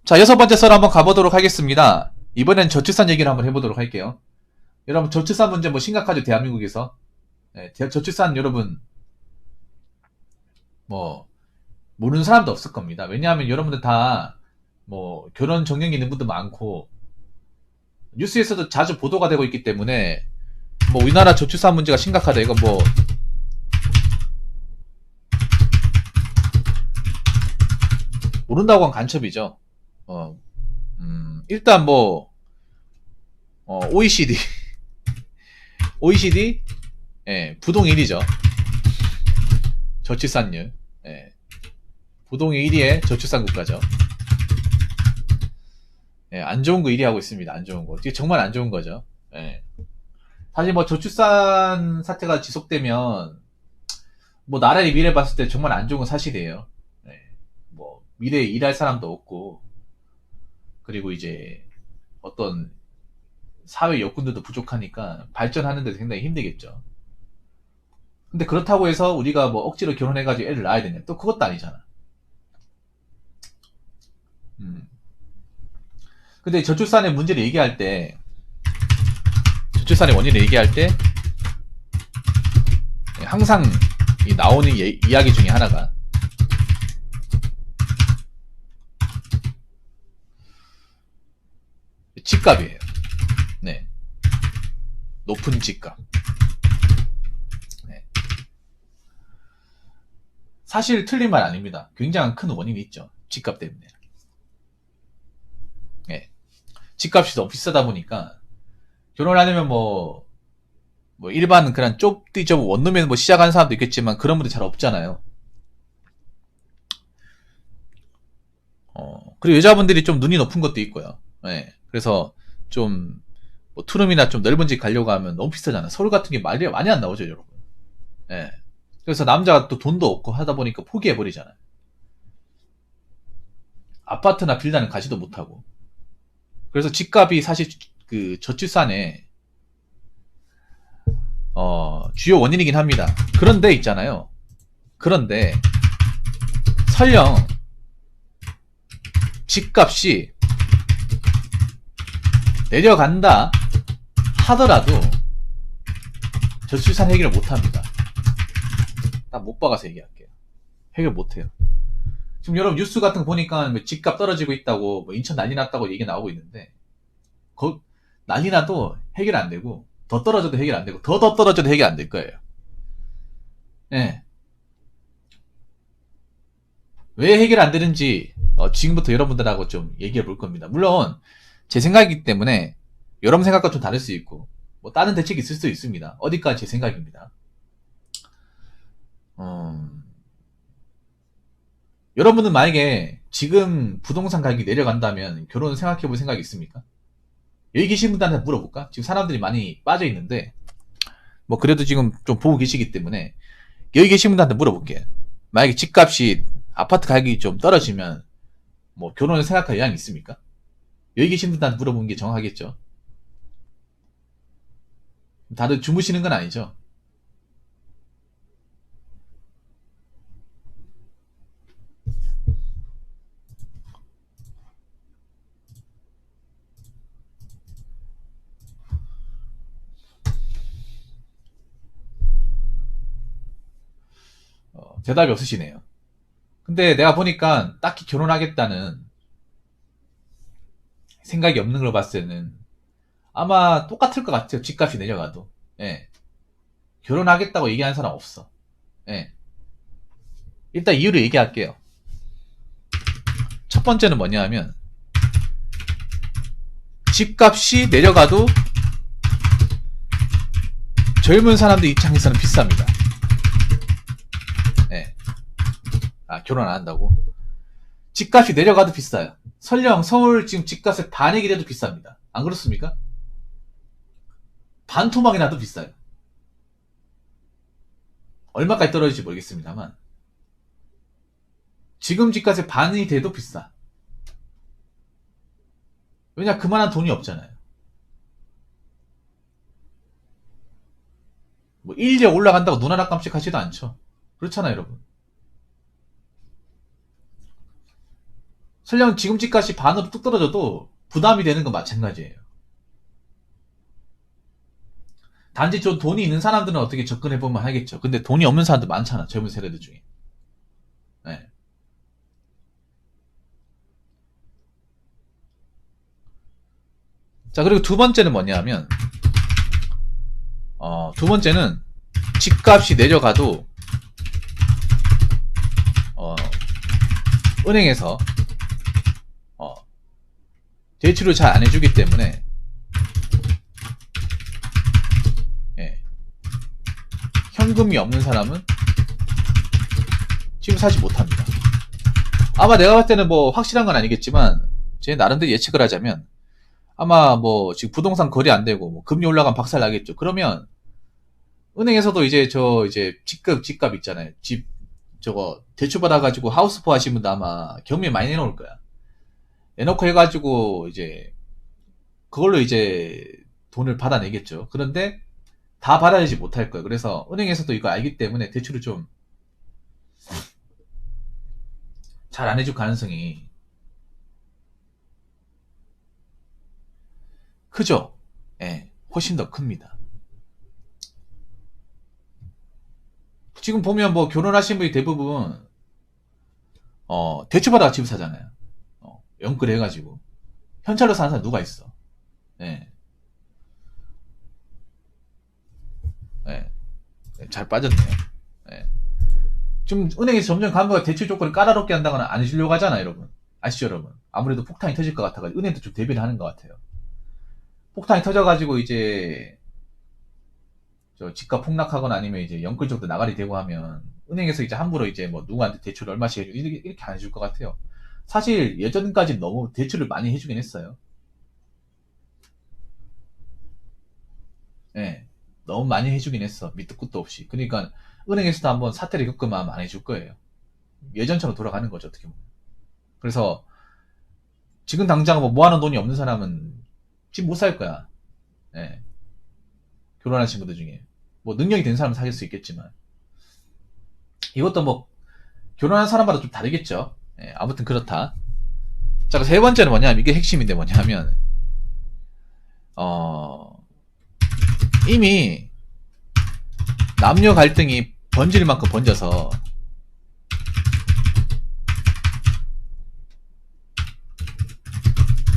자, 여섯 번째 썰 한번 가보도록 하겠습니다. 이번엔 저출산 얘기를 한번 해보도록 할게요. 여러분, 저출산 문제 뭐 심각하죠, 대한민국에서. 네, 저출산 여러분, 뭐, 모르는 사람도 없을 겁니다. 왜냐하면 여러분들 다, 뭐, 결혼 정령이 있는 분도 많고, 뉴스에서도 자주 보도가 되고 있기 때문에, 뭐, 우리나라 저출산 문제가 심각하다, 이거 뭐, 모른다고 한 간첩이죠. 일단 뭐, OECD. OECD, 예, 부동 1위죠. 저출산율. 예, 부동 1위의 저출산 국가죠. 예, 안 좋은 거 1위 하고 있습니다. 안 좋은 거. 이게 정말 안 좋은 거죠. 예. 사실 뭐 저출산 사태가 지속되면, 뭐 나라의 미래 봤을 때 정말 안 좋은 건 사실이에요. 예, 뭐, 미래에 일할 사람도 없고, 그리고 이제 어떤 사회 여건들도 부족하니까 발전하는 데 상당히 힘들겠죠. 근데 그렇다고 해서 우리가 뭐 억지로 결혼해가지고 애를 낳아야 되냐? 또 그것도 아니잖아. 근데 저출산의 문제를 얘기할 때, 저출산의 원인을 얘기할 때, 항상 나오는 이야기 중에 하나가, 집값이에요. 네. 높은 집값. 네. 사실 틀린 말 아닙니다. 굉장한 큰 원인이 있죠. 집값 때문에. 네. 집값이 너무 비싸다 보니까 결혼을 하려면 뭐 일반 그런 쪽띠적 원룸에는 뭐 시작하는 사람도 있겠지만 그런 분들 잘 없잖아요. 그리고 여자분들이 좀 눈이 높은 것도 있고요. 네. 그래서 좀 뭐 투룸이나 좀 넓은 집 가려고 하면 너무 비싸잖아요. 서울 같은 게 말이 많이 안 나오죠, 여러분. 네. 그래서 남자가 또 돈도 없고 하다 보니까 포기해버리잖아요. 아파트나 빌라는 가지도 못하고. 그래서 집값이 사실 그 저출산의 주요 원인이긴 합니다. 그런데 있잖아요. 그런데 설령 집값이 내려간다 하더라도 저출산 해결을 못합니다. 딱 못 박아서 얘기할게요. 해결 못해요. 지금 여러분 뉴스 같은 거 보니까 뭐 집값 떨어지고 있다고, 뭐 인천 난리 났다고 얘기 나오고 있는데, 난리 나도 해결 안 되고, 더 떨어져도 해결 안 되고, 더 떨어져도 해결 안 될 거예요. 예. 왜 해결 안 되는지, 지금부터 여러분들하고 좀 얘기해 볼 겁니다. 물론, 제 생각이기 때문에, 여러분 생각과 좀 다를 수 있고, 뭐, 다른 대책이 있을 수도 있습니다. 어디까지 제 생각입니다. 여러분은 만약에 지금 부동산 가격이 내려간다면 결혼 생각해 볼 생각이 있습니까? 여기 계신 분들한테 물어볼까? 지금 사람들이 많이 빠져 있는데, 뭐 그래도 지금 좀 보고 계시기 때문에 여기 계신 분들한테 물어볼게요. 만약에 집값이 아파트 가격이 좀 떨어지면 뭐 결혼을 생각할 의향이 있습니까? 여기 계신 분들한테 물어보는 게 정확하겠죠. 다들 주무시는 건 아니죠? 대답이 없으시네요. 근데 내가 보니까 딱히 결혼하겠다는 생각이 없는 걸 봤을 때는 아마 똑같을 것 같아요. 집값이 내려가도. 예. 결혼하겠다고 얘기하는 사람 없어. 예. 일단 이유를 얘기할게요. 첫 번째는 뭐냐 하면, 집값이 내려가도 젊은 사람들 입장에서는 비쌉니다. 예. 결혼 안 한다고? 집값이 내려가도 비싸요. 설령 서울 지금 집값의 반액이 돼도 비쌉니다. 안 그렇습니까? 반토막이 나도 비싸요. 얼마까지 떨어질지 모르겠습니다만, 지금 집값의 반이 돼도 비싸. 왜냐, 그만한 돈이 없잖아요. 뭐 인력 올라간다고 눈 하나 깜찍하지도 않죠. 그렇잖아요, 여러분. 설령 지금 집값이 반으로 뚝 떨어져도 부담이 되는 건 마찬가지예요. 단지 좀 돈이 있는 사람들은 어떻게 접근해보면 하겠죠. 근데 돈이 없는 사람들 많잖아. 젊은 세대들 중에. 네. 자, 그리고 두 번째는 뭐냐면, 두 번째는 집값이 내려가도, 은행에서, 대출을 잘 안 해주기 때문에, 예, 현금이 없는 사람은 지금 사지 못합니다. 아마 내가 봤을 때는 뭐 확실한 건 아니겠지만, 제 나름대로 예측을 하자면, 아마 뭐 지금 부동산 거래 안 되고 뭐 금리 올라가면 박살 나겠죠. 그러면 은행에서도 이제 집값 있잖아요. 집 저거 대출 받아가지고 하우스포 하신 분도 아마 경매 많이 내놓을 거야. 내놓고 해가지고 이제 그걸로 이제 돈을 받아내겠죠. 그런데 다 받아내지 못할 거예요. 그래서 은행에서도 이거 알기 때문에 대출을 좀 잘 안 해줄 가능성이 크죠. 예, 훨씬 더 큽니다. 지금 보면 뭐 결혼하신 분이 대부분 대출 받아가 집을 사잖아요. 연끌 해가지고 현찰로 사는 사람 누가 있어? 예, 예, 잘 빠졌네요. 예. 좀 은행에서 점점 간부가 대출 조건을 까다롭게 한다거나 안 해주려고 하잖아, 여러분. 아시죠, 여러분? 아무래도 폭탄이 터질 것 같아가지고 은행도 좀 대비를 하는 것 같아요. 폭탄이 터져가지고 이제 저 집값 폭락하거나 아니면 이제 연끌 정도 나가리 되고 하면 은행에서 이제 함부로 이제 뭐 누구한테 대출 얼마씩 해주고 이렇게 안 해줄 것 같아요. 사실 예전까지 너무 대출을 많이 해주긴 했어요. 예. 너무 많이 해주긴 했어. 밑도 끝도 없이. 그러니까 은행에서도 한번 사태를 겪으면 안 해줄 거예요. 예전처럼 돌아가는 거죠, 어떻게 보면. 그래서 지금 당장 뭐 모아놓은 돈이 없는 사람은 집 못 살 거야. 예. 결혼한 친구들 중에. 뭐 능력이 된 사람은 사귈 수 있겠지만. 이것도 뭐 결혼한 사람마다 좀 다르겠죠. 예, 아무튼 그렇다. 자, 세 번째는 뭐냐면 이게 핵심인데 뭐냐면 어, 이미 남녀 갈등이 번질 만큼 번져서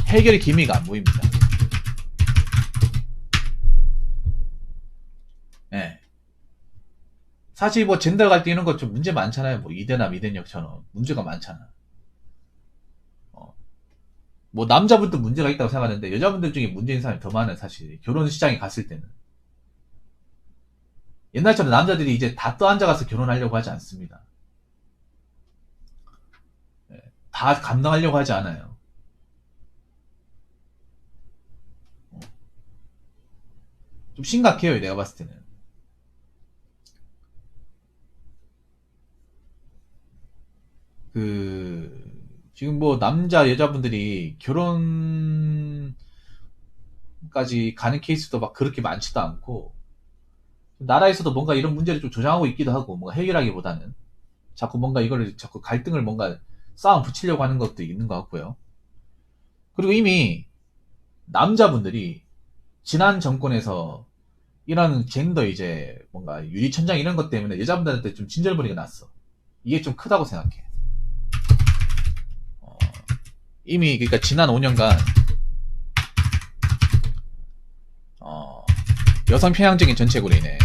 해결의 기미가 안 보입니다. 예. 사실 뭐 젠더 갈등 이런 거 좀 문제 많잖아요. 뭐 이대남 이대역처럼 문제가 많잖아. 어. 뭐 남자분도 문제가 있다고 생각하는데 여자분들 중에 문제인 사람이 더 많아요. 사실 결혼 시장에 갔을 때는 옛날처럼 남자들이 이제 다 떠앉아가서 결혼하려고 하지 않습니다. 예. 다 감당하려고 하지 않아요. 좀 심각해요. 내가 봤을 때는. 지금 뭐 남자 여자분들이 결혼까지 가는 케이스도 막 그렇게 많지도 않고 나라에서도 뭔가 이런 문제를 좀 조장하고 있기도 하고 뭔가 해결하기보다는 자꾸 뭔가 이거를 자꾸 갈등을 뭔가 싸움 붙이려고 하는 것도 있는 것 같고요. 그리고 이미 남자분들이 지난 정권에서 이런 젠더 이제 뭔가 유리천장 이런 것 때문에 여자분들한테 좀 진절머리가 났어. 이게 좀 크다고 생각해. 어, 이미 그러니까 지난 5년간 여성 편향적인 정책으로 인해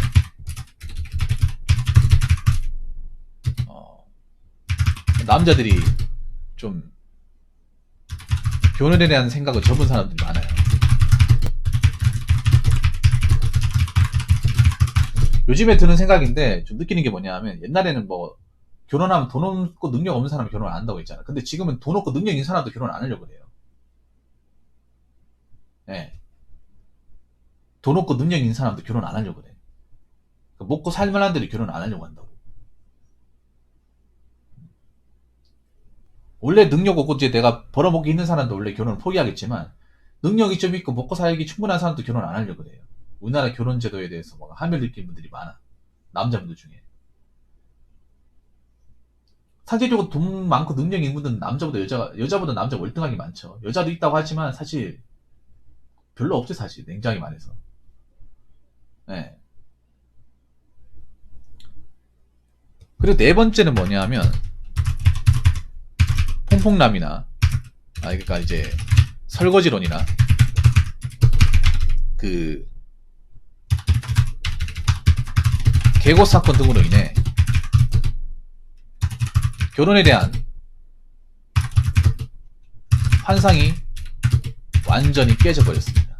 남자들이 좀 결혼에 대한 생각을 접은 사람들이 많아요. 요즘에 드는 생각인데 좀 느끼는 게 뭐냐 하면 옛날에는 뭐 결혼하면 돈 없고 능력 없는 사람은 결혼 안 한다고 했잖아. 근데 지금은 돈 없고 능력 있는 사람도 결혼 안 하려고 해요. 네. 돈 없고 능력 있는 사람도 결혼 안 하려고 해. 먹고 살만한 데도 결혼 안 하려고 한다고. 원래 능력 없고 이제 내가 벌어먹기 있는 사람도 원래 결혼을 포기하겠지만 능력이 좀 있고 먹고 살기 충분한 사람도 결혼 안 하려고 해요. 우리나라 결혼 제도에 대해서 막 함을 느끼는 분들이 많아. 남자분들 중에. 상대적으로 돈 많고 능력 있는 분들은 여자보다 남자 월등하게 많죠. 여자도 있다고 하지만 사실 별로 없죠, 사실. 냉정하게 말해서. 네. 그리고 네 번째는 뭐냐 면, 퐁퐁남이나, 그러니까 이제, 설거지론이나, 계고 사건 등으로 인해, 결혼에 대한 환상이 완전히 깨져버렸습니다.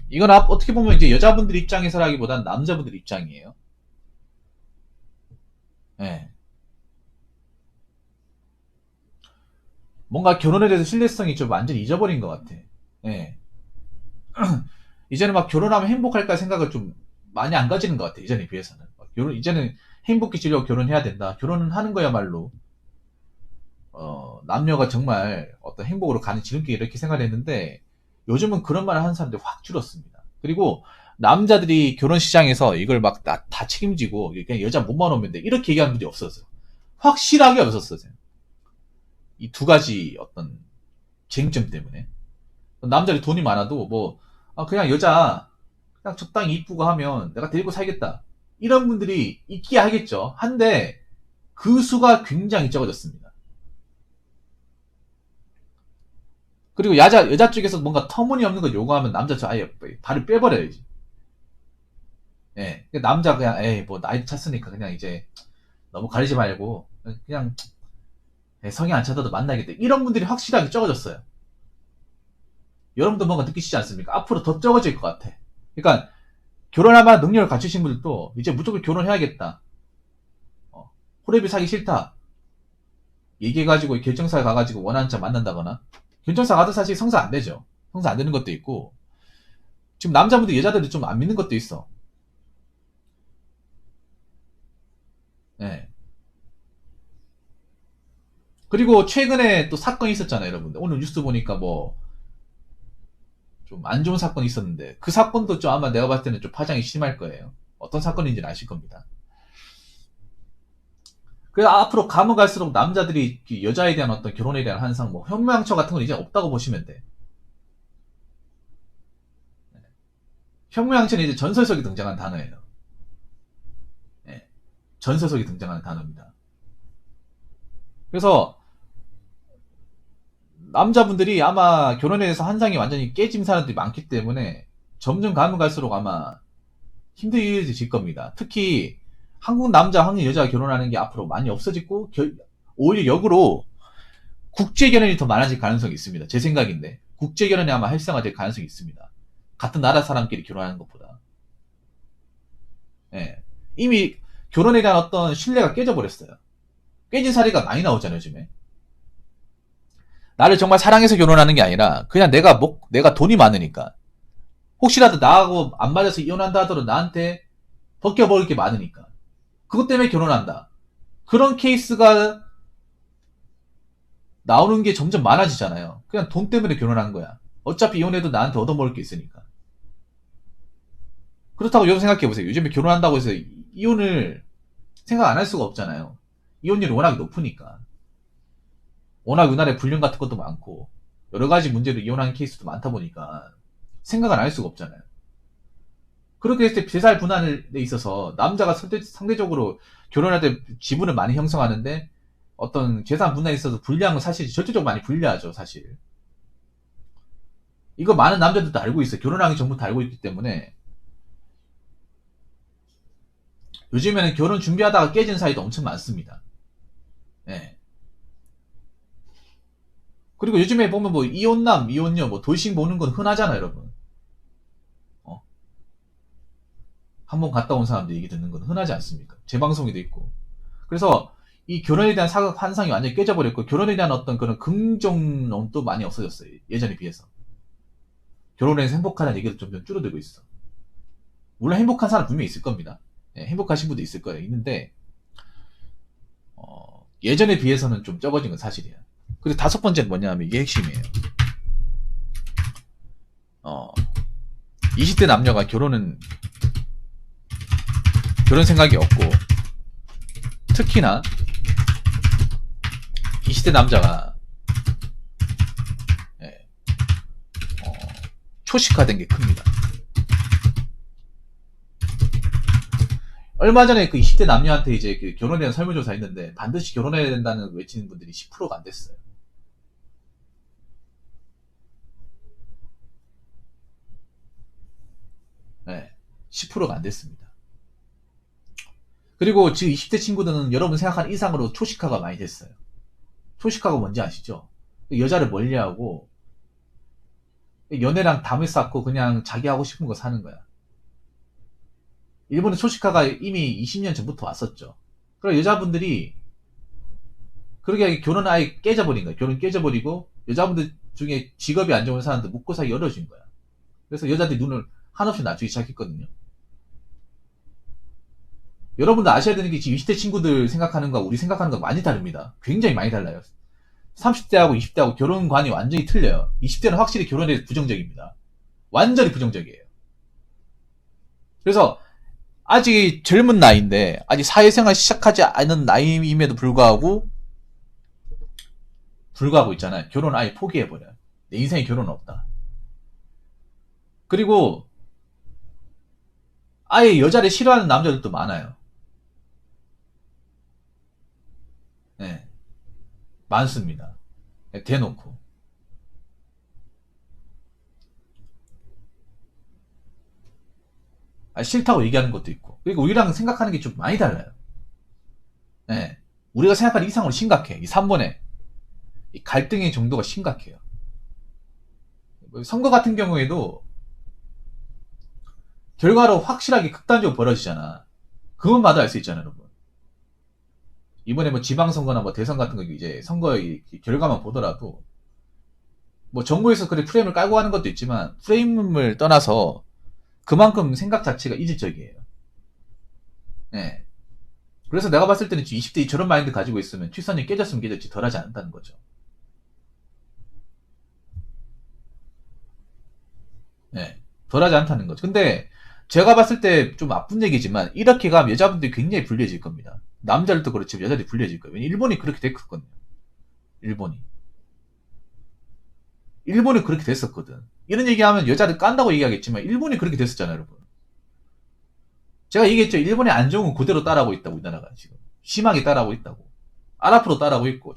이건 어떻게 보면 이제 여자분들 입장에서라기보단 남자분들 입장이에요. 네. 뭔가 결혼에 대해서 신뢰성이 좀 완전히 잊어버린 것 같아. 네. 이제는 막 결혼하면 행복할까 생각을 좀 많이 안 가지는 것 같아. 이전에 비해서는. 이제는 행복해지려고 결혼해야 된다. 결혼은 하는 거야말로 남녀가 정말 어떤 행복으로 가는 지름길 이렇게 생각했는데 요즘은 그런 말을 하는 사람들이 확 줄었습니다. 그리고 남자들이 결혼 시장에서 이걸 막 다 책임지고 그냥 여자 몸만 오면 돼 이렇게 얘기하는 분들이 없었어요. 확실하게 없었어요. 이 두 가지 어떤 쟁점 때문에 남자들이 돈이 많아도 뭐 그냥 여자 그냥 적당히 이쁘고 하면 내가 데리고 살겠다 이런 분들이 있기야 하겠죠. 한데 그 수가 굉장히 적어졌습니다. 그리고 여자 쪽에서 뭔가 터무니없는 걸 요구하면 남자 저 아예 발을 빼버려야지. 예. 남자 그냥, 에이, 뭐, 나이 찼으니까 그냥 이제 너무 가리지 말고, 그냥, 성이 안 차도 만나겠다. 이런 분들이 확실하게 적어졌어요. 여러분도 뭔가 느끼시지 않습니까? 앞으로 더 적어질 것 같아. 그러니까, 결혼할 만한 능력을 갖추신 분들도 이제 무조건 결혼해야겠다. 호랩이 사기 싫다. 얘기해가지고 결정사에 가가지고 원하는 자 만난다거나, 결정사 가도 사실 성사 안 되죠. 성사 안 되는 것도 있고, 지금 남자분들 여자들이 좀 안 믿는 것도 있어. 네. 그리고 최근에 또 사건이 있었잖아요, 여러분들. 오늘 뉴스 보니까 뭐, 좀 안 좋은 사건이 있었는데, 그 사건도 좀 아마 내가 봤을 때는 좀 파장이 심할 거예요. 어떤 사건인지는 아실 겁니다. 그래서 앞으로 가면 갈수록 남자들이 여자에 대한 어떤 결혼에 대한 환상, 뭐, 혁명처 같은 건 이제 없다고 보시면 돼. 혁명처는 이제 전설 속에 등장한 단어예요. 네. 전설 속에 등장하는 단어입니다. 그래서, 남자분들이 아마 결혼에 대해서 환상이 완전히 깨진 사람들이 많기 때문에 점점 가면 갈수록 아마 힘들어질 겁니다. 특히 한국 남자, 한국 여자가 결혼하는 게 앞으로 많이 없어지고 오히려 역으로 국제 결혼이 더 많아질 가능성이 있습니다. 제 생각인데 국제 결혼이 아마 활성화될 가능성이 있습니다. 같은 나라 사람끼리 결혼하는 것보다. 예. 이미 결혼에 대한 어떤 신뢰가 깨져버렸어요. 깨진 사례가 많이 나오잖아요, 요즘에. 나를 정말 사랑해서 결혼하는 게 아니라 그냥 내가 돈이 많으니까 혹시라도 나하고 안 맞아서 이혼한다 하더라도 나한테 벗겨버릴 게 많으니까 그것 때문에 결혼한다. 그런 케이스가 나오는 게 점점 많아지잖아요. 그냥 돈 때문에 결혼한 거야. 어차피 이혼해도 나한테 얻어먹을 게 있으니까. 그렇다고 여러분 생각해보세요. 요즘에 결혼한다고 해서 이혼을 생각 안 할 수가 없잖아요. 이혼율이 워낙 높으니까. 워낙 우리나라에 불륜 같은 것도 많고 여러 가지 문제로 이혼하는 케이스도 많다 보니까 생각을 안 할 수가 없잖아요. 그렇게 했을 때 재산 분할에 있어서 남자가 상대적으로 결혼할 때 지분을 많이 형성하는데 어떤 재산 분할에 있어서 불리한 건 사실 절대적으로 많이 불리하죠, 사실. 이거 많은 남자들도 알고 있어요. 결혼하기 전부터 알고 있기 때문에 요즘에는 결혼 준비하다가 깨진 사이도 엄청 많습니다. 네. 그리고 요즘에 보면 뭐 이혼남, 이혼녀, 뭐 돌싱 보는 건 흔하잖아요, 여러분. 한번 갔다 온 사람들 얘기 듣는 건 흔하지 않습니까? 제 방송에도 있고. 그래서 이 결혼에 대한 사각 환상이 완전히 깨져버렸고 결혼에 대한 어떤 그런 긍정론도 많이 없어졌어요. 예전에 비해서. 결혼해서 행복하다는 얘기도 점점 줄어들고 있어. 물론 행복한 사람 분명히 있을 겁니다. 네, 행복하신 분도 있을 거예요. 있는데 예전에 비해서는 좀 적어진 건 사실이에요. 그리고 다섯 번째는 뭐냐면 이게 핵심이에요. 20대 남녀가 결혼 생각이 없고 특히나 20대 남자가 예, 초식화된 게 큽니다. 얼마 전에 그 20대 남녀한테 이제 그 결혼에 대한 설문조사 했는데 반드시 결혼해야 된다는 외치는 분들이 10%가 안 됐어요. 네, 10%가 안 됐습니다. 그리고 지금 20대 친구들은 여러분 생각하는 이상으로 초식화가 많이 됐어요. 초식화가 뭔지 아시죠? 여자를 멀리하고 연애랑 담을 쌓고 그냥 자기 하고 싶은 거 사는 거야. 일본의 초식화가 이미 20년 전부터 왔었죠. 그럼 여자분들이 그렇게 결혼 아예 깨져버린 거야. 결혼 깨져버리고 여자분들 중에 직업이 안 좋은 사람들 묵고 살기 어려워진 거야. 그래서 여자들이 눈을 한없이 낮추기 시작했거든요. 여러분들 아셔야 되는 게 지금 20대 친구들 생각하는 거와 우리 생각하는 거 많이 다릅니다. 굉장히 많이 달라요. 30대하고 20대하고 결혼관이 완전히 틀려요. 20대는 확실히 결혼에 대해서 부정적입니다. 완전히 부정적이에요. 그래서 아직 젊은 나이인데 아직 사회생활 시작하지 않은 나이임에도 불구하고 있잖아요. 결혼 아예 포기해버려요. 내 인생에 결혼 없다. 그리고 아예 여자를 싫어하는 남자들도 많아요. 네, 많습니다. 네, 대놓고. 싫다고 얘기하는 것도 있고. 그리고 우리랑 생각하는 게 좀 많이 달라요. 네, 우리가 생각하는 이상으로 심각해. 이 3번에 이 갈등의 정도가 심각해요. 선거 같은 경우에도 결과로 확실하게 극단적으로 벌어지잖아. 그것마다 알 수 있잖아요, 여러분. 이번에 뭐 지방선거나 뭐 대선 같은 거 이제 선거의 결과만 보더라도 뭐 정부에서 그래 프레임을 깔고 하는 것도 있지만 프레임을 떠나서 그만큼 생각 자체가 이질적이에요. 네. 그래서 내가 봤을 때는 20대 저런 마인드 가지고 있으면 출산이 깨졌으면 깨졌지 덜 하지 않는다는 거죠. 네. 덜 하지 않다는 거죠. 근데 제가 봤을 때 좀 아픈 얘기지만 이렇게 가면 여자분들이 굉장히 불리해질 겁니다. 남자들도 그렇지만 여자들이 불리해질 거예요. 왜냐면 일본이 그렇게 됐거든요. 일본이 그렇게 됐었거든. 이런 얘기하면 여자들 깐다고 얘기하겠지만 일본이 그렇게 됐었잖아요, 여러분. 제가 얘기했죠. 일본의 안 좋은 건 그대로 따라하고 있다고 우리나라가 지금 심하게 따라하고 있다고. 아랍으로 따라하고 있고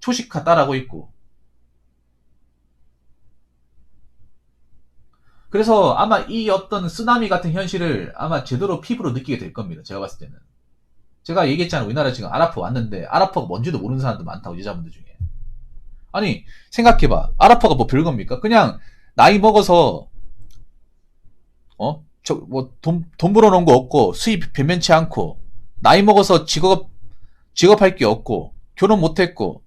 초식화 따라하고 있고. 그래서 아마 이 어떤 쓰나미 같은 현실을 아마 제대로 피부로 느끼게 될 겁니다. 제가 봤을 때는. 제가 얘기했잖아요. 우리나라 지금 아랍어 왔는데 아랍어가 뭔지도 모르는 사람도 많다고 여자분들 중에. 아니 생각해봐. 아랍어가 뭐 별겁니까? 그냥 나이 먹어서 돈 벌어놓은 거 없고 수입 변변치 않고 나이 먹어서 직업할 게 없고 결혼 못했고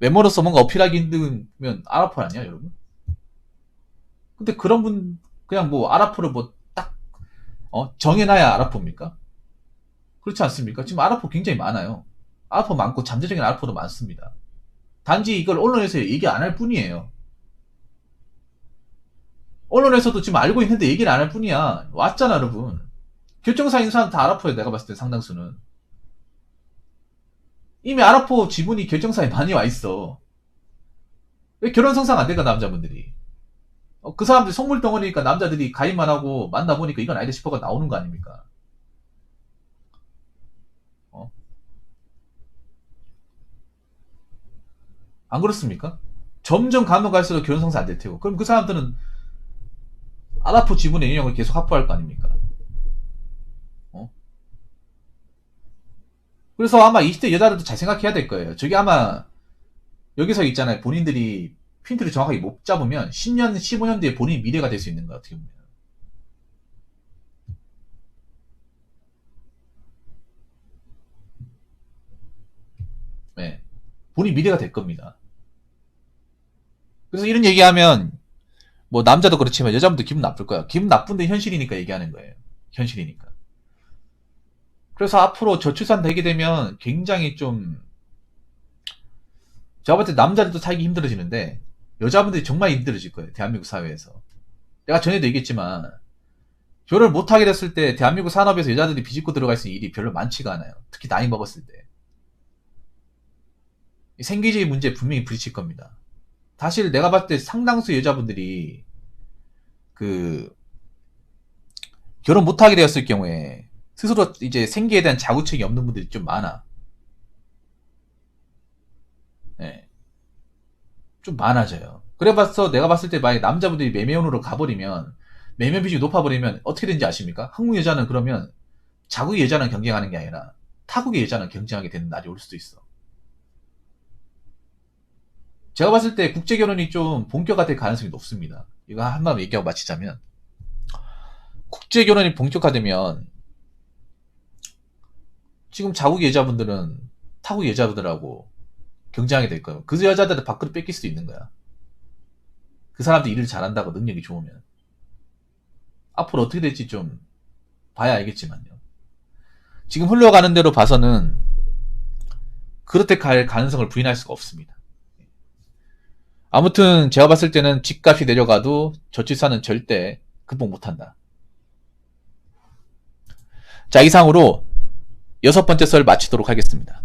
외모로서 뭔가 어필하기 힘들면 아랍어 아니야 여러분? 근데 그런 분 그냥 뭐 아랍어를 뭐 딱 정해놔야 아랍어입니까? 그렇지 않습니까? 지금 아랍어 굉장히 많아요. 아랍어 많고 잠재적인 아랍어도 많습니다. 단지 이걸 언론에서 얘기 안 할 뿐이에요. 언론에서도 지금 알고 있는데 얘기를 안 할 뿐이야. 왔잖아 여러분. 결정사인 사람 다 아랍어예요. 내가 봤을 때 상당수는. 이미 아랍어 지분이 결정사에 많이 와 있어. 왜 결혼 성사가 안 될까 남자분들이. 그 사람들 속물 덩어리니까 남자들이 가입만 하고 만나보니까 이건 아니다 싶어가 나오는 거 아닙니까? 안 그렇습니까? 점점 가면 갈수록 결혼 성사 안 될 테고. 그럼 그 사람들은 아랍어 지분의 영역을 계속 확보할 거 아닙니까? 그래서 아마 20대 여자들도 잘 생각해야 될 거예요. 저게 아마 여기서 있잖아요. 본인들이 핀트를 정확하게 못 잡으면 10년, 15년 뒤에 본인 미래가 될 수 있는 거야. 어떻게 보면. 네. 본인 미래가 될 겁니다. 그래서 이런 얘기하면 뭐 남자도 그렇지만 여자분도 기분 나쁠 거야. 기분 나쁜데 현실이니까 얘기하는 거예요. 현실이니까. 그래서 앞으로 저출산 되게 되면 굉장히 좀 제가 볼 때 남자들도 살기 힘들어지는데 여자분들이 정말 힘들어질 거예요. 대한민국 사회에서. 내가 전에도 얘기했지만 결혼을 못하게 됐을 때 대한민국 산업에서 여자들이 비집고 들어갈 수 있는 일이 별로 많지가 않아요. 특히 나이 먹었을 때. 생기질 문제 분명히 부딪힐 겁니다. 사실 내가 봤을 때 상당수 여자분들이 그 결혼 못하게 되었을 경우에 스스로 이제 생계에 대한 자구책이 없는 분들이 좀 많아. 네. 좀 많아져요. 그래봤어 내가 봤을 때 만약 남자분들이 매매혼으로 가버리면 매매 비중이 높아버리면 어떻게 되는지 아십니까? 한국 여자는 그러면 자국의 여자는 경쟁하는 게 아니라 타국의 여자는 경쟁하게 되는 날이 올 수도 있어. 제가 봤을 때 국제결혼이 좀 본격화될 가능성이 높습니다. 이거 한번 얘기하고 마치자면 국제결혼이 본격화되면 지금 자국의 여자분들은 타국의 여자분들하고 경쟁하게 될 거예요. 그 여자들은 밖으로 뺏길 수도 있는 거야. 그 사람들이 일을 잘한다고 능력이 좋으면. 앞으로 어떻게 될지 좀 봐야 알겠지만요. 지금 흘러가는 대로 봐서는 그렇게 갈 가능성을 부인할 수가 없습니다. 아무튼 제가 봤을 때는 집값이 내려가도 저출산은 절대 극복 못한다. 자, 이상으로 6번째 썰 마치도록 하겠습니다.